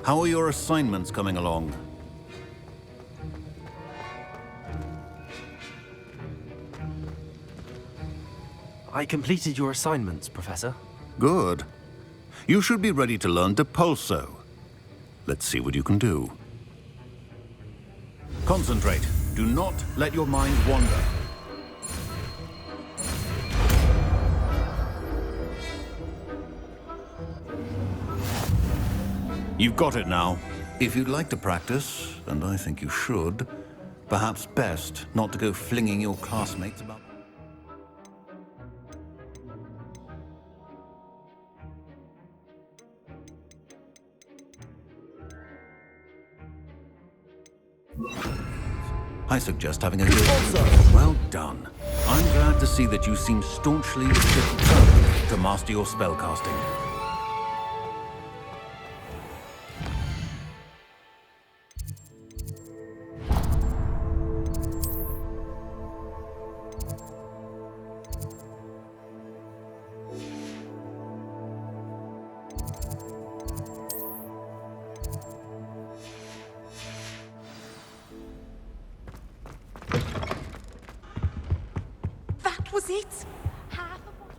How are your assignments coming along? I completed your assignments, Professor. Good. You should be ready to learn Depulso. Let's see what you can do. Concentrate. Do not let your mind wander. You've got it now. If you'd like to practice, and I think you should, perhaps best not to go flinging your classmates about. I suggest having a good... Well done. I'm glad to see that you seem staunchly determined to master your spellcasting. That was it? Half of what...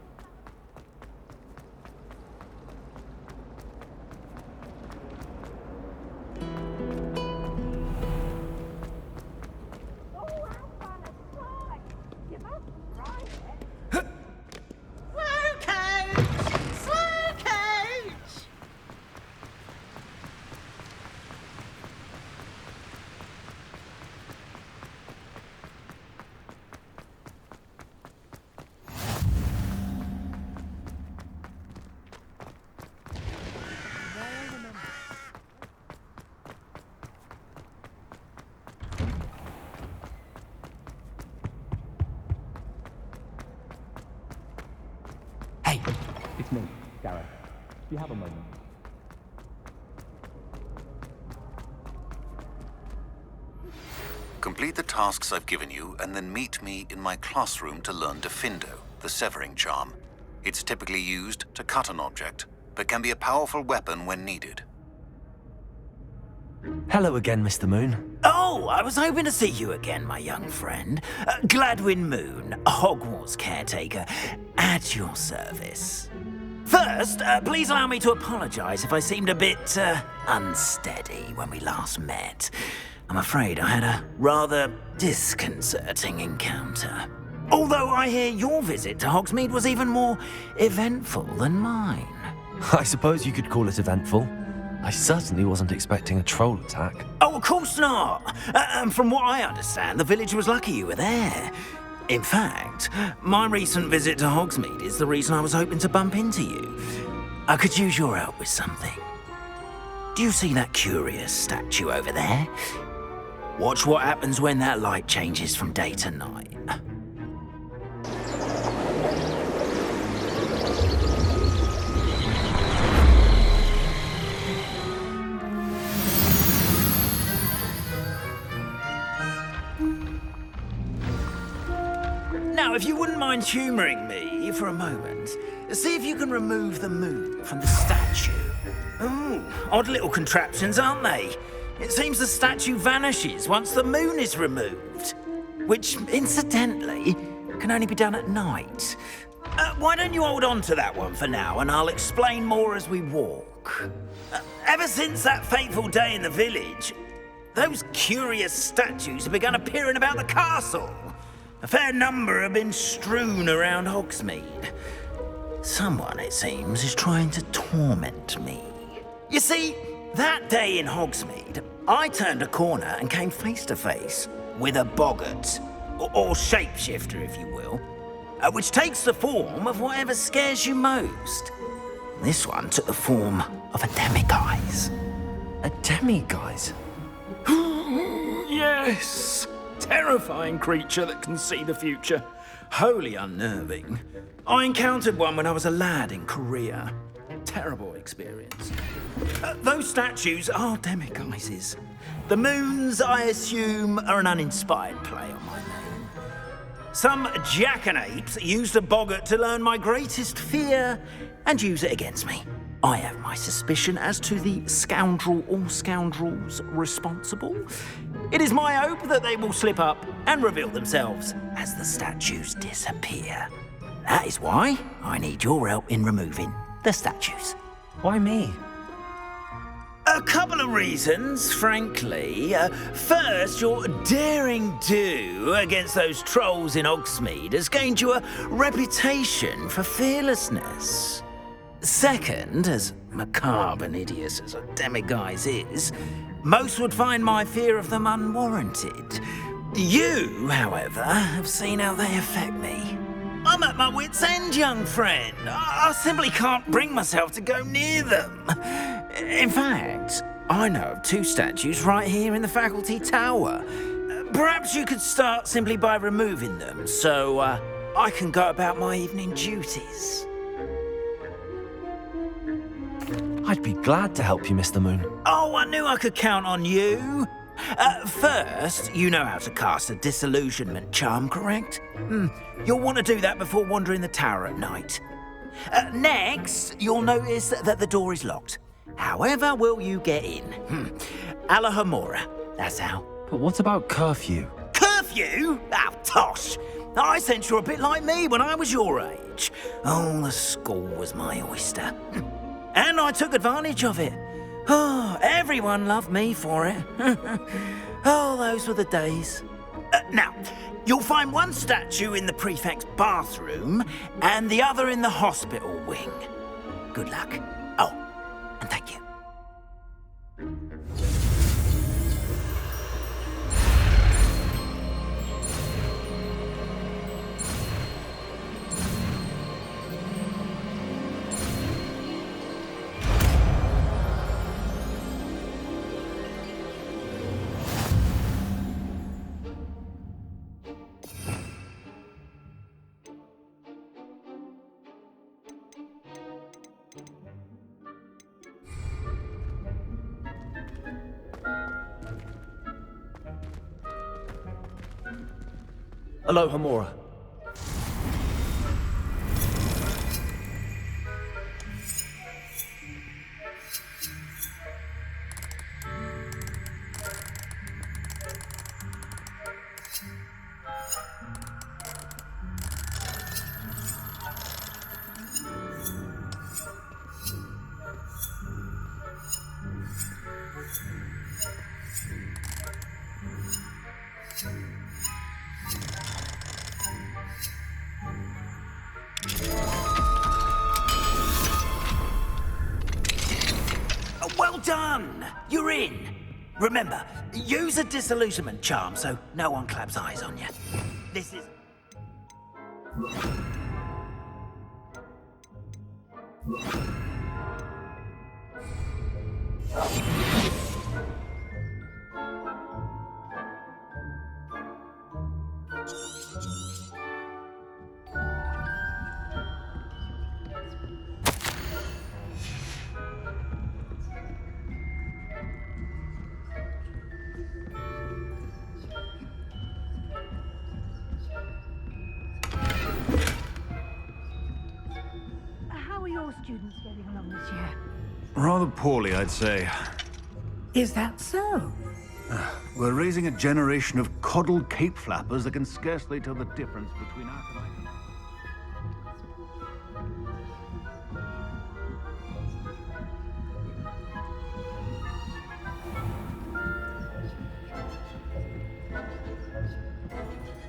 Hey, it's me, Gareth. Do you have a moment? Complete the tasks I've given you, and then meet me in my classroom to learn Defindo, the severing charm. It's typically used to cut an object, but can be a powerful weapon when needed. Hello again, Mr. Moon. Oh, I was hoping to see you again, my young friend. Gladwin Moon, Hogwarts caretaker, at your service. First, please allow me to apologize if I seemed a bit unsteady when we last met. I'm afraid I had a rather disconcerting encounter. Although I hear your visit to Hogsmeade was even more eventful than mine. I suppose you could call it eventful. I certainly wasn't expecting a troll attack. Oh, of course not. And from what I understand, the village was lucky you were there. In fact, my recent visit to Hogsmeade is the reason I was hoping to bump into you. I could use your help with something. Do you see that curious statue over there? Watch what happens when that light changes from day to night. Now, if you wouldn't mind humouring me for a moment, see if you can remove the moon from the statue. Ooh, odd little contraptions, aren't they? It seems the statue vanishes once the moon is removed, which, incidentally, can only be done at night. Why don't you hold on to that one for now, and I'll explain more as we walk. Ever since that fateful day in the village, those curious statues have begun appearing about the castle. A fair number have been strewn around Hogsmeade. Someone, it seems, is trying to torment me. You see, that day in Hogsmeade, I turned a corner and came face to face with a boggart, or shapeshifter, if you will, which takes the form of whatever scares you most. This one took the form of a demiguise. A demiguise? Yes! Terrifying creature that can see the future. Wholly unnerving. I encountered one when I was a lad in Korea. Terrible experience. Those statues are demiguises. The moons, I assume, are an uninspired play on my name. Some jackanapes used a boggart to learn my greatest fear and use it against me. I have my suspicion as to the scoundrel or scoundrels responsible. It is my hope that they will slip up and reveal themselves as the statues disappear. That is why I need your help in removing the statues. Why me? A couple of reasons, frankly. First, your daring do against those trolls in Hogsmeade has gained you a reputation for fearlessness. Second, as macabre and hideous as a demiguise is, most would find my fear of them unwarranted. You, however, have seen how they affect me. I'm at my wit's end, young friend. I simply can't bring myself to go near them. In fact, I know of 2 statues right here in the faculty tower. Perhaps you could start simply by removing them, so I can go about my evening duties. I'd be glad to help you, Mr. Moon. Oh, I knew I could count on you. First, you know how to cast a disillusionment charm, correct? You'll want to do that before wandering the tower at night. Next, you'll notice that the door is locked. However will you get in? Alahomora, that's how. But what about curfew? Curfew? Oh, tosh. I sense you're a bit like me when I was your age. Oh, the school was my oyster. And I took advantage of it. Oh, everyone loved me for it. Oh, those were the days. Now, you'll find one statue in the prefect's bathroom and the other in the hospital wing. Good luck. Oh, and thank you. Alohomora. Well done! You're in. Remember, use a disillusionment charm so no one claps eyes on you. This is... How are your students getting along this year? Rather poorly, I'd say. Is that so? We're raising a generation of coddled cape flappers that can scarcely tell the difference between acolyte and...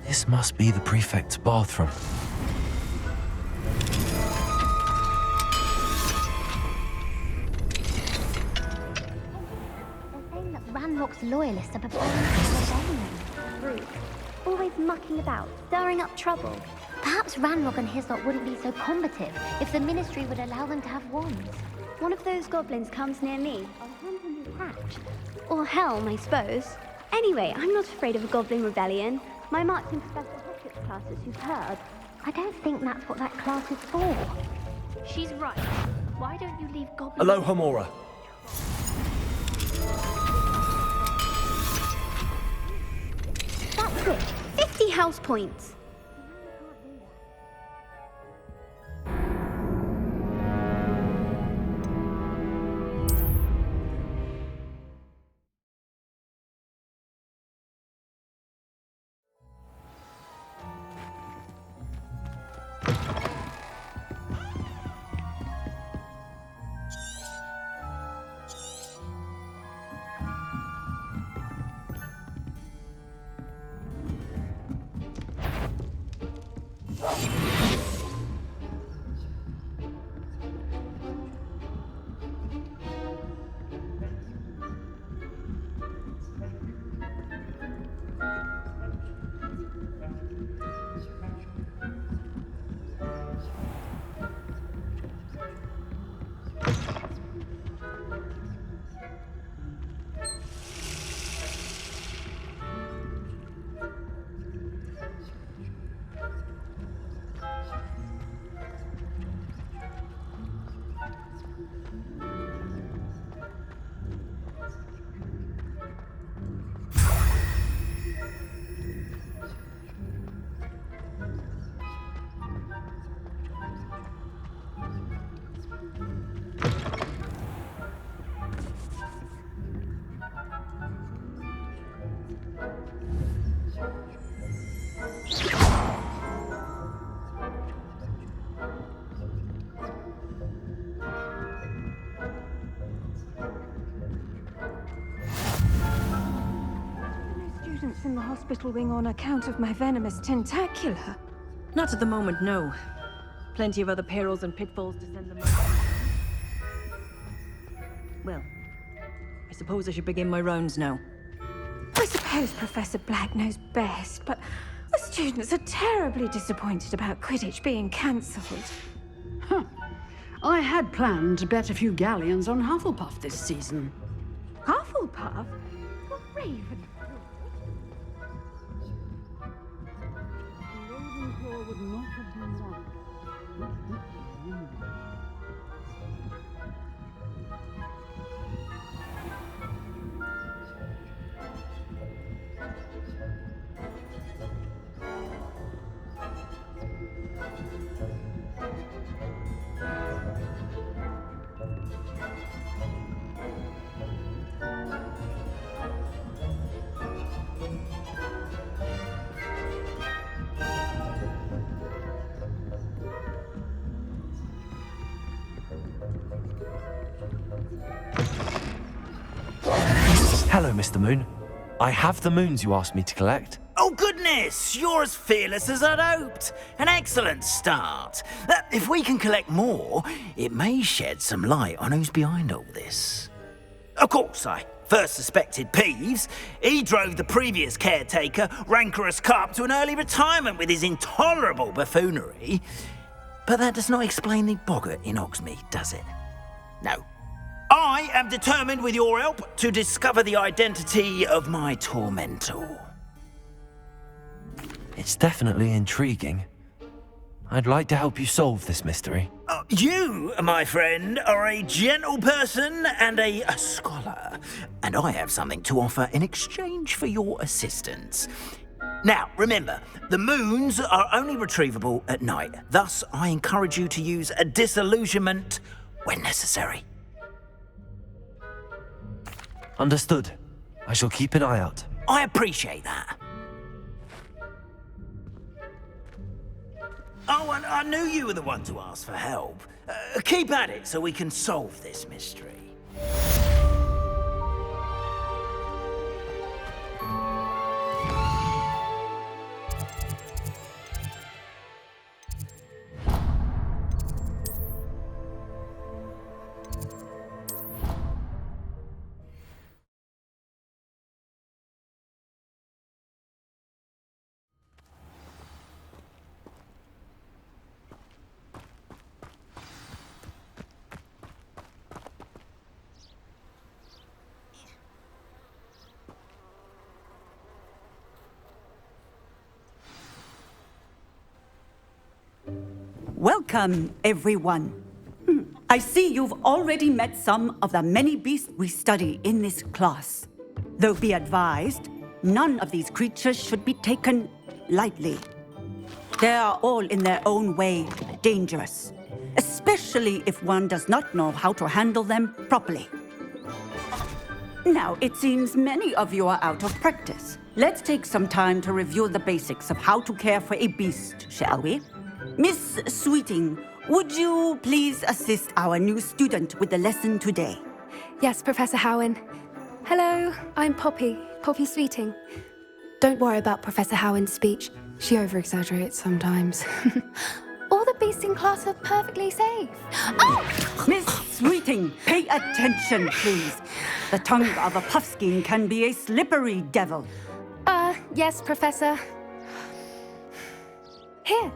This must be the prefect's bathroom. They're saying that Ranrock's loyalists are preparing for rebellion. Rude. Always mucking about, stirring up trouble. Perhaps Ranrock and his lot wouldn't be so combative if the Ministry would allow them to have wands. One of those goblins comes near me, I'll hand him his hatch. Or helm, I suppose. Anyway, I'm not afraid of a goblin rebellion. My marching special Hogwarts class is superb. I don't think that's what that class is for. She's right. Why don't you leave goblins... Alohomora. That's it. 50 house points. Students in the hospital wing on account of my venomous tentacula. Not at the moment, no. Plenty of other perils and pitfalls to send them. Well, I suppose I should begin my rounds now. I suppose Professor Black knows best, but the students are terribly disappointed about Quidditch being cancelled. Huh. I had planned to bet a few galleons on Hufflepuff this season. Hufflepuff? Raven. Ravenclaw would not have done that. Hello, Mr. Moon. I have the moons you asked me to collect. Oh, goodness! You're as fearless as I'd hoped. An excellent start. If we can collect more, it may shed some light on who's behind all this. Of course, I first suspected Peeves. He drove the previous caretaker, Rancorous Carp, to an early retirement with his intolerable buffoonery. But that does not explain the boggart in Hogsmeade, does it? No. I am determined, with your help, to discover the identity of my tormentor. It's definitely intriguing. I'd like to help you solve this mystery. You, my friend, are a gentle person and a scholar, and I have something to offer in exchange for your assistance. Now, remember, the moons are only retrievable at night. Thus, I encourage you to use a disillusionment when necessary. Understood. I shall keep an eye out. I appreciate that. Oh, and I knew you were the one to ask for help. Keep at it so we can solve this mystery. Welcome, everyone. I see you've already met some of the many beasts we study in this class. Though be advised, none of these creatures should be taken lightly. They are all in their own way dangerous, especially if one does not know how to handle them properly. Now, it seems many of you are out of practice. Let's take some time to review the basics of how to care for a beast, shall we? Miss Sweeting, would you please assist our new student with the lesson today? Yes, Professor Howin. Hello, I'm Poppy Sweeting. Don't worry about Professor Howin's speech. She over-exaggerates sometimes. All the beasts in class are perfectly safe. Oh! Miss Sweeting, pay attention, please. The tongue of a puffskein can be a slippery devil. Yes, Professor. Here.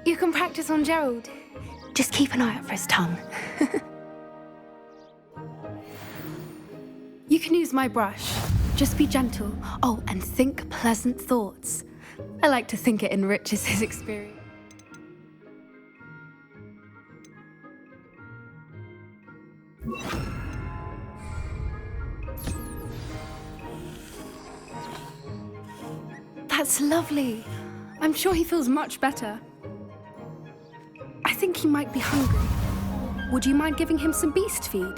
You can practice on Gerald. Just keep an eye out for his tongue. You can use my brush. Just be gentle. Oh, and think pleasant thoughts. I like to think it enriches his experience. That's lovely. I'm sure he feels much better. I think he might be hungry. Would you mind giving him some beast feed?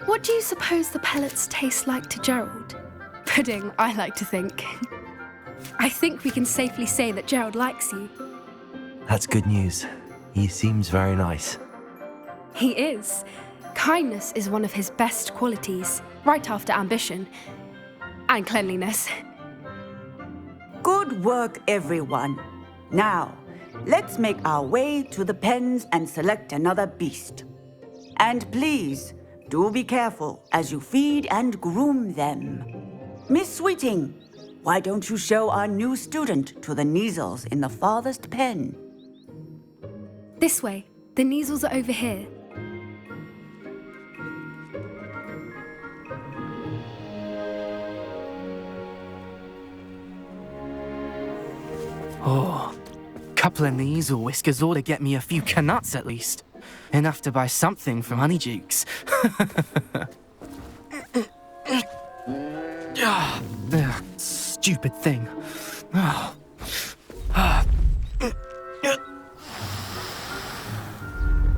What do you suppose the pellets taste like to Gerald? Pudding, I like to think. I think we can safely say that Gerald likes you. That's good news. He seems very nice. He is. Kindness is one of his best qualities, right after ambition. And cleanliness. Good work, everyone. Now, let's make our way to the pens and select another beast. And please, do be careful as you feed and groom them. Miss Sweeting, why don't you show our new student to the Neasels in the farthest pen? This way. The Neasels are over here. Oh, couple of Neasel whiskers ought to get me a few canuts at least. Enough to buy something from Honeydukes. Stupid thing.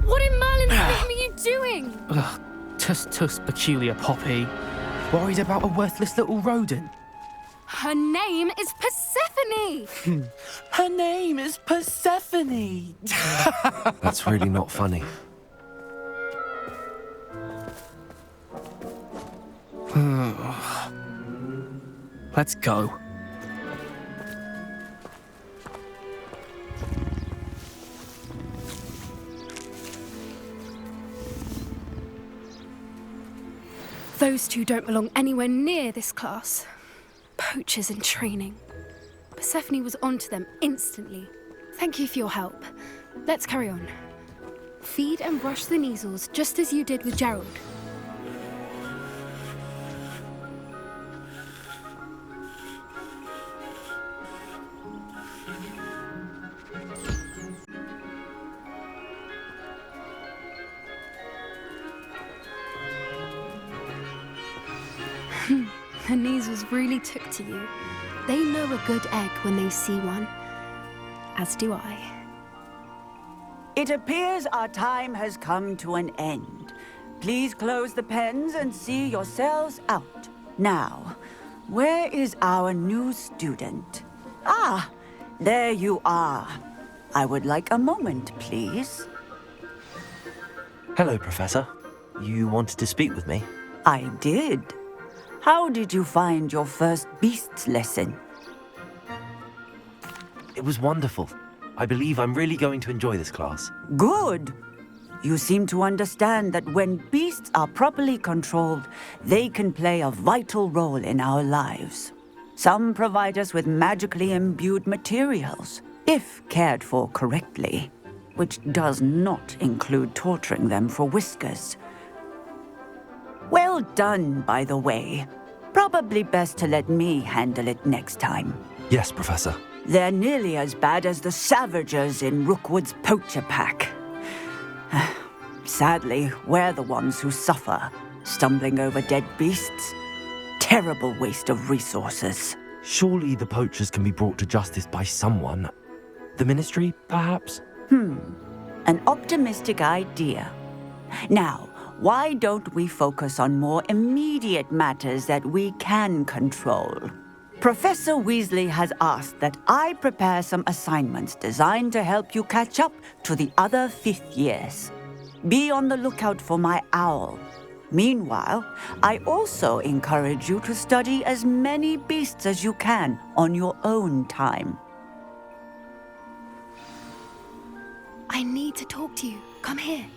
What in Merlin's name are you doing? Tuss peculiar Poppy. Worried about a worthless little rodent. Her name is Persephone! Her name is Persephone! That's really not funny. Let's go. Those two don't belong anywhere near this class. Poachers in training. Persephone was onto them instantly. Thank you for your help. Let's carry on. Feed and brush the Neasels just as you did with Gerald. The Neasels really took to you. They know a good egg when they see one. As do I. It appears our time has come to an end. Please close the pens and see yourselves out. Now, where is our new student? Ah, there you are. I would like a moment, please. Hello, Professor. You wanted to speak with me? I did. How did you find your first beasts lesson? It was wonderful. I believe I'm really going to enjoy this class. Good. You seem to understand that when beasts are properly controlled, they can play a vital role in our lives. Some provide us with magically imbued materials, if cared for correctly, which does not include torturing them for whiskers. Well done, by the way. Probably best to let me handle it next time. Yes, Professor. They're nearly as bad as the Savagers in Rookwood's poacher pack. Sadly, we're the ones who suffer, stumbling over dead beasts. Terrible waste of resources. Surely the poachers can be brought to justice by someone. The Ministry, perhaps? An optimistic idea. Now, why don't we focus on more immediate matters that we can control? Professor Weasley has asked that I prepare some assignments designed to help you catch up to the other 5th years. Be on the lookout for my owl. Meanwhile, I also encourage you to study as many beasts as you can on your own time. I need to talk to you. Come here.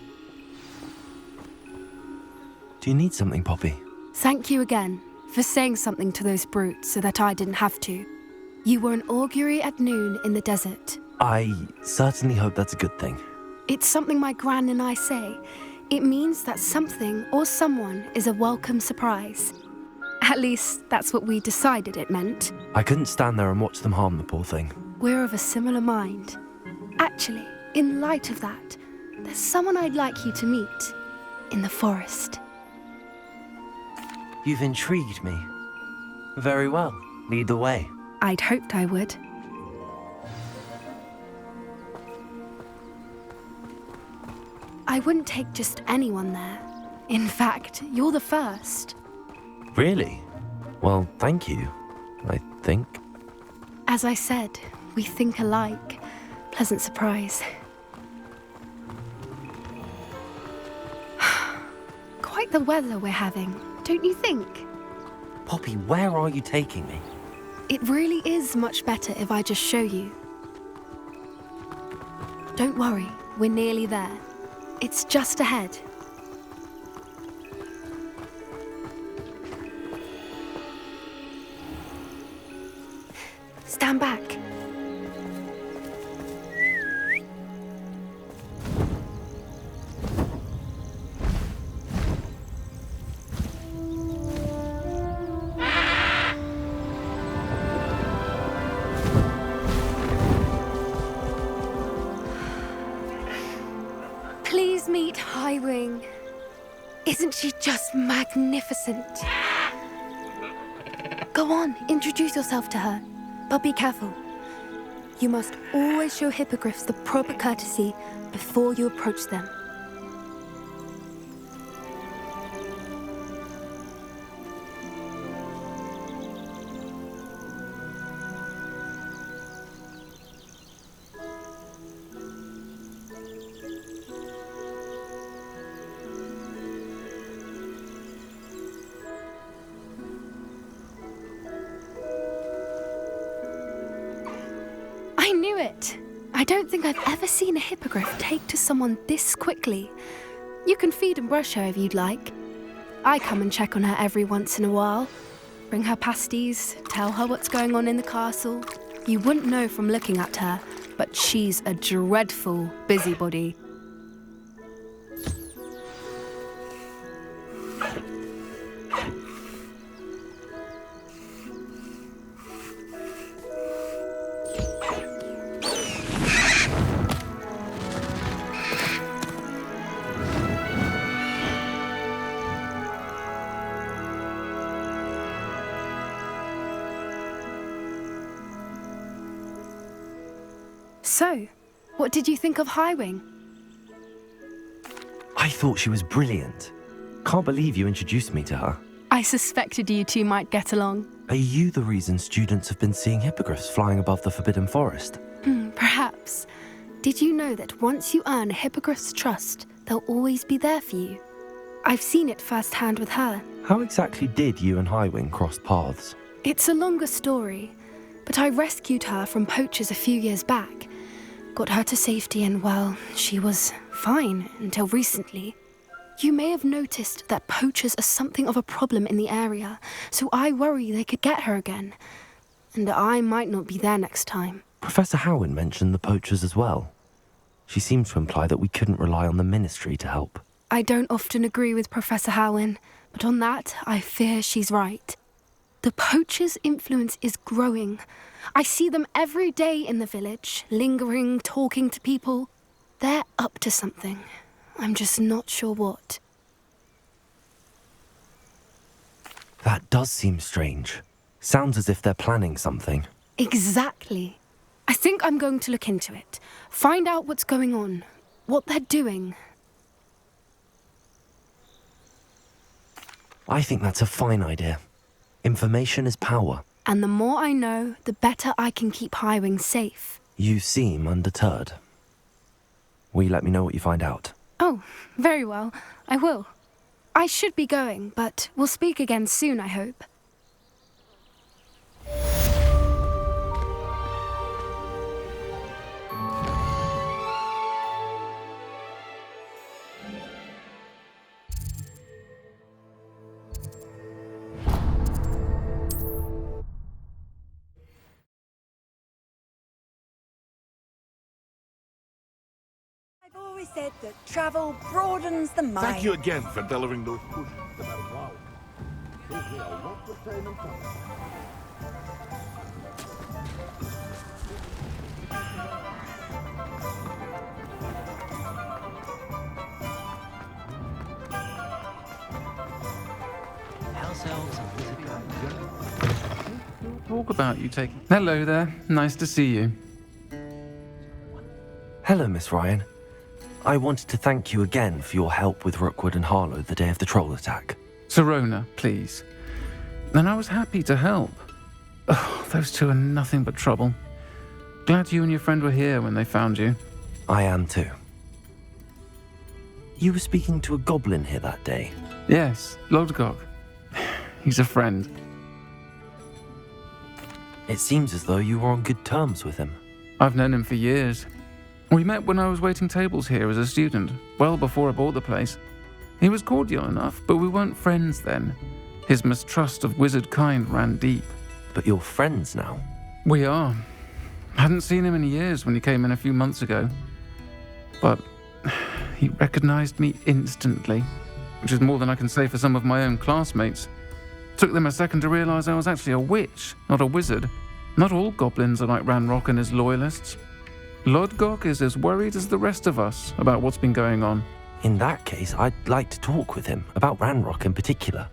Do you need something, Poppy? Thank you again for saying something to those brutes so that I didn't have to. You were an augury at noon in the desert. I certainly hope that's a good thing. It's something my gran and I say. It means that something or someone is a welcome surprise. At least, that's what we decided it meant. I couldn't stand there and watch them harm the poor thing. We're of a similar mind. Actually, in light of that, there's someone I'd like you to meet. In the forest. You've intrigued me. Very well. Lead the way. I'd hoped I would. I wouldn't take just anyone there. In fact, you're the first. Really? Well, thank you, I think. As I said, we think alike. Pleasant surprise. Quite the weather we're having, don't you think? Poppy, where are you taking me? It really is much better if I just show you. Don't worry, we're nearly there. It's just ahead. Stand back. Please meet Highwing. Isn't she just magnificent? Go on, introduce yourself to her. But be careful. You must always show hippogriffs the proper courtesy before you approach them. I knew it! I don't think I've ever seen a hippogriff take to someone this quickly. You can feed and brush her if you'd like. I come and check on her every once in a while. Bring her pasties, tell her what's going on in the castle. You wouldn't know from looking at her, but she's a dreadful busybody. So, what did you think of Highwing? I thought she was brilliant. Can't believe you introduced me to her. I suspected you two might get along. Are you the reason students have been seeing hippogriffs flying above the Forbidden Forest? Perhaps. Did you know that once you earn a hippogriff's trust, they'll always be there for you? I've seen it firsthand with her. How exactly did you and Highwing cross paths? It's a longer story, but I rescued her from poachers a few years back. Got her to safety and, well, she was fine until recently. You may have noticed that poachers are something of a problem in the area, so I worry they could get her again. And I might not be there next time. Professor Howin mentioned the poachers as well. She seemed to imply that we couldn't rely on the Ministry to help. I don't often agree with Professor Howin, but on that, I fear she's right. The poachers' influence is growing. I see them every day in the village, lingering, talking to people. They're up to something. I'm just not sure what. That does seem strange. Sounds as if they're planning something. Exactly. I think I'm going to look into it. Find out what's going on, what they're doing. I think that's a fine idea. Information is power. And the more I know, the better I can keep Highwing safe. You seem undeterred. Will you let me know what you find out? Oh, very well. I will. I should be going, but we'll speak again soon, I hope. I've always said that travel broadens the mind. Thank you again for delivering those pushes. Wow. Gives me a lot of time and time. House elves and wizard talk about you taking... Hello there. Nice to see you. Hello, Miss Ryan. I wanted to thank you again for your help with Rookwood and Harlow the day of the troll attack. Sirona, please. And I was happy to help. Oh, those two are nothing but trouble. Glad you and your friend were here when they found you. I am too. You were speaking to a goblin here that day? Yes, Lodgok. He's a friend. It seems as though you were on good terms with him. I've known him for years. We met when I was waiting tables here as a student, well before I bought the place. He was cordial enough, but we weren't friends then. His mistrust of wizard kind ran deep. But you're friends now? We are. Hadn't seen him in years when he came in a few months ago. But he recognized me instantly, which is more than I can say for some of my own classmates. Took them a second to realize I was actually a witch, not a wizard. Not all goblins are like Ranrock and his loyalists. Lodgok is as worried as the rest of us about what's been going on. In that case, I'd like to talk with him, about Ranrock in particular.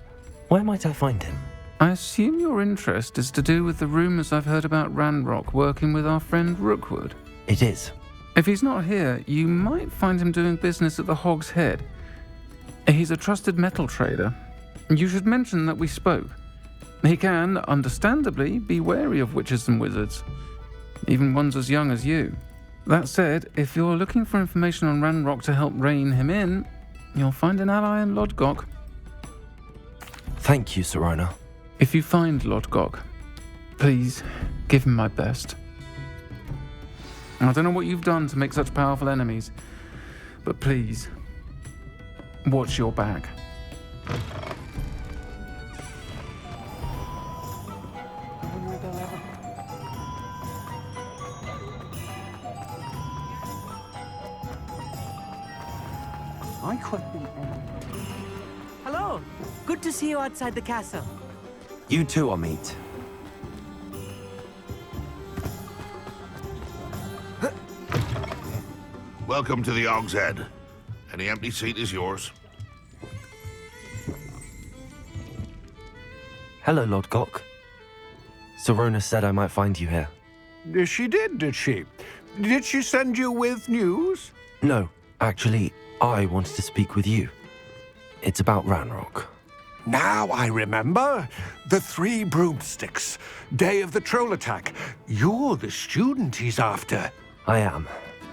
Where might I find him? I assume your interest is to do with the rumors I've heard about Ranrock working with our friend Rookwood. It is. If he's not here, you might find him doing business at the Hog's Head. He's a trusted metal trader. You should mention that we spoke. He can, understandably, be wary of witches and wizards, even ones as young as you. That said, if you're looking for information on Ranrock to help rein him in, you'll find an ally in Lodgok. Thank you, Sirona. If you find Lodgok, please give him my best. I don't know what you've done to make such powerful enemies, but please, watch your back. Hello. Good to see you outside the castle. You too, Amit. Welcome to the Hog's Head. Any empty seat is yours. Hello, Lodgok. Sirona said I might find you here. She did she? Did she send you with news? No, actually, I wanted to speak with you. It's about Ranrock. Now I remember. The 3 broomsticks. Day of the troll attack. You're the student he's after. I am.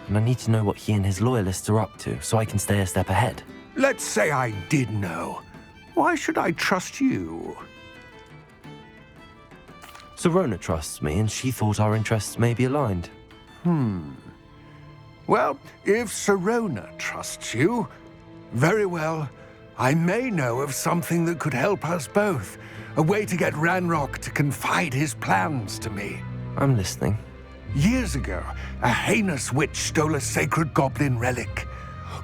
And I need to know what he and his loyalists are up to, so I can stay a step ahead. Let's say I did know. Why should I trust you? Sirona trusts me, and she thought our interests may be aligned. Well, if Sirona trusts you, very well. I may know of something that could help us both. A way to get Ranrock to confide his plans to me. I'm listening. Years ago, a heinous witch stole a sacred goblin relic.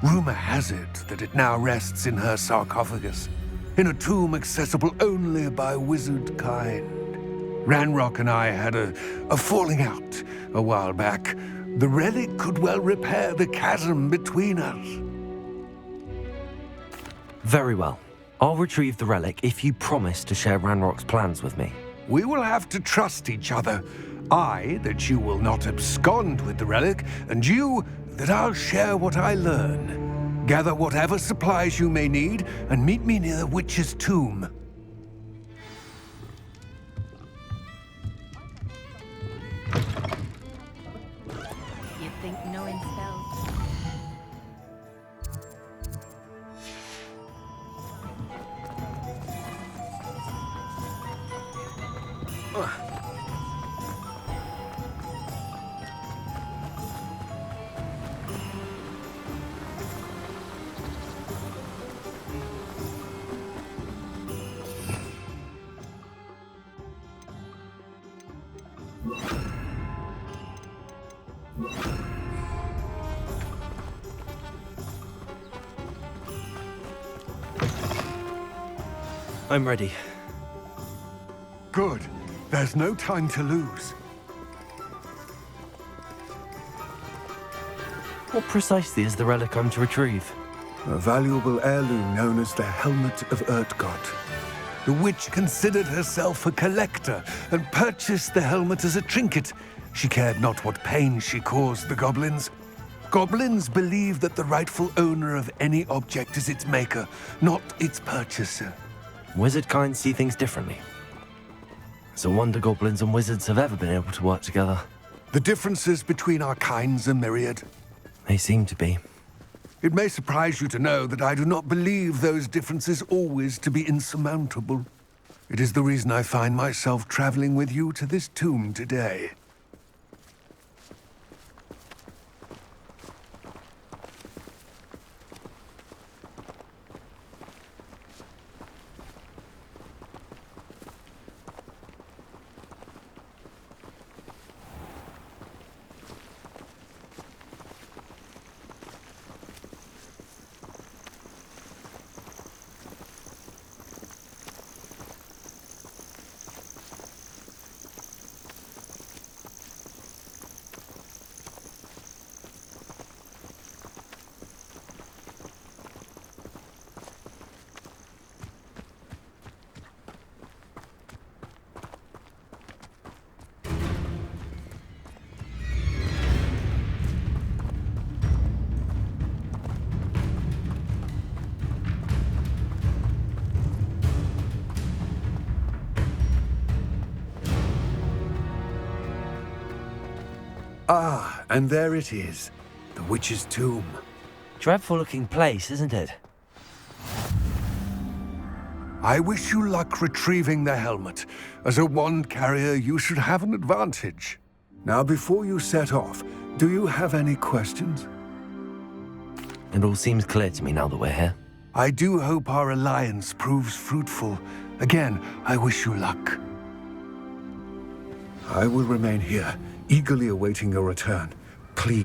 Rumor has it that it now rests in her sarcophagus, in a tomb accessible only by wizard kind. Ranrock and I had a falling out a while back. The relic could well repair the chasm between us. Very well. I'll retrieve the relic if you promise to share Ranrock's plans with me. We will have to trust each other. I, that you will not abscond with the relic, and you, that I'll share what I learn. Gather whatever supplies you may need, and meet me near the witch's tomb. You think knowing spells? I'm ready. Good. There's no time to lose. What precisely is the relic I'm to retrieve? A valuable heirloom known as the Helmet of Urtgott. The witch considered herself a collector and purchased the helmet as a trinket. She cared not what pain she caused the goblins. Goblins believe that the rightful owner of any object is its maker, not its purchaser. Wizard kind see things differently. It's a wonder goblins and wizards have ever been able to work together. The differences between our kinds are myriad. They seem to be. It may surprise you to know that I do not believe those differences always to be insurmountable. It is the reason I find myself traveling with you to this tomb today. Ah, and there it is. The witch's tomb. Dreadful looking place, isn't it? I wish you luck retrieving the helmet. As a wand carrier, you should have an advantage. Now, before you set off, do you have any questions? It all seems clear to me now that we're here. I do hope our alliance proves fruitful. Again, I wish you luck. I will remain here, eagerly awaiting your return. Please.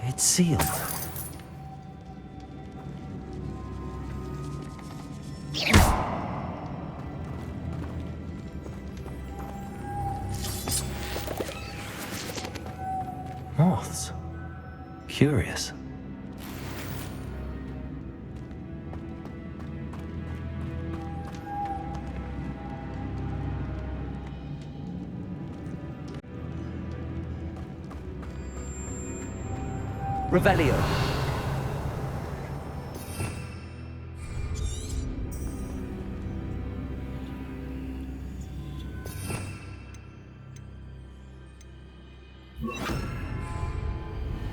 It's sealed. Moths. Curious. Revelio.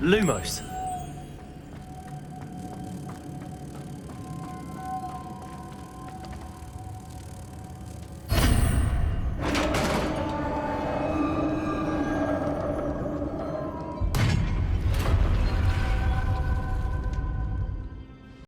Lumos.